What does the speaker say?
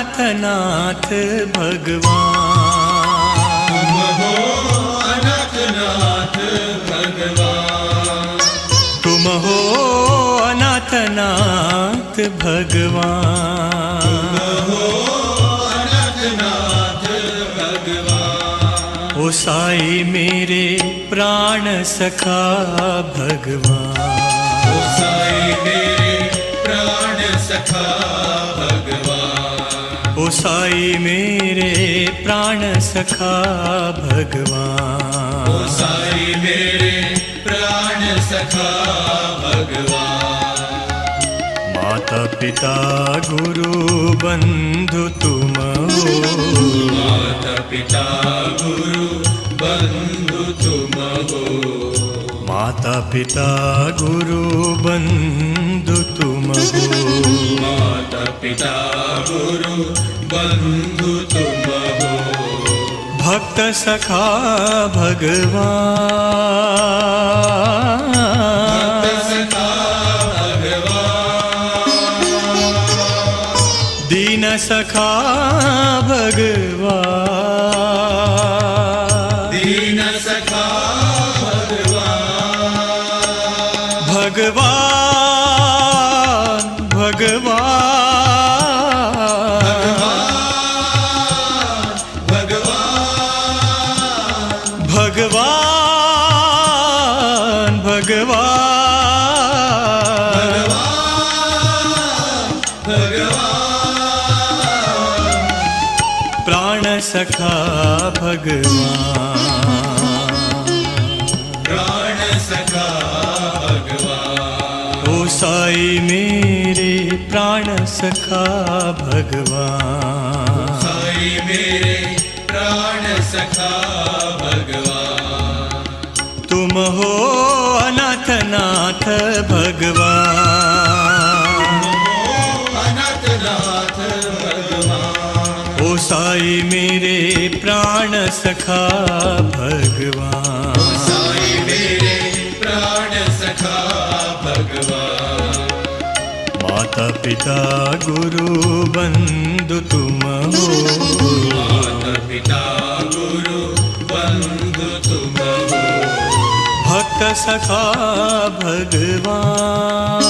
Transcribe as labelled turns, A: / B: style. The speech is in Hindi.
A: अनाथनाथ भगवान।
B: तुम हो अनाथनाथ भगवान।
A: तुम हो अनाथनाथ भगवान।
B: तुम हो अनाथनाथ भगवान।
A: ओ साई मेरे प्राण सखा भगवान।
B: ओ साई मेरे प्राण सखा भगवान।
A: ओ साई मेरे प्राण सखा भगवान।
B: ओ साई मेरे प्राण सखा भगवान।
A: माता पिता गुरु बंधु तुम हो।
B: माता पिता गुरु बंधु तुम हो।
A: माता पिता गुरु बंधु तुम हो।
B: माता पिता गुरु बंधु तुम हो।
A: भक्त सखा भगवान।
B: भक्त सखा भगवान।
A: दीन सखा भगवान।
B: दीन सखा
A: भगवान भगवान
B: भगवान
A: भगवान भगवान
B: भगवान।
A: प्राण सखा भगवान।
B: प्राण सखा भगवान।
A: ओ साई मेरे प्राण सखा भगवान।
B: साई मेरे प्राण सखा भगवान।
A: तुम हो अनाथनाथ भगवान।
B: अनाथनाथ भगवान।
A: ओ साई मेरे प्राण सखा भगवान।
B: साई मेरे प्राण सखा भगवान।
A: माता पिता गुरु बंधु तुम हो।
B: माता पिता गुरु बंधु तुम हो।
A: भक्त सखा भगवान।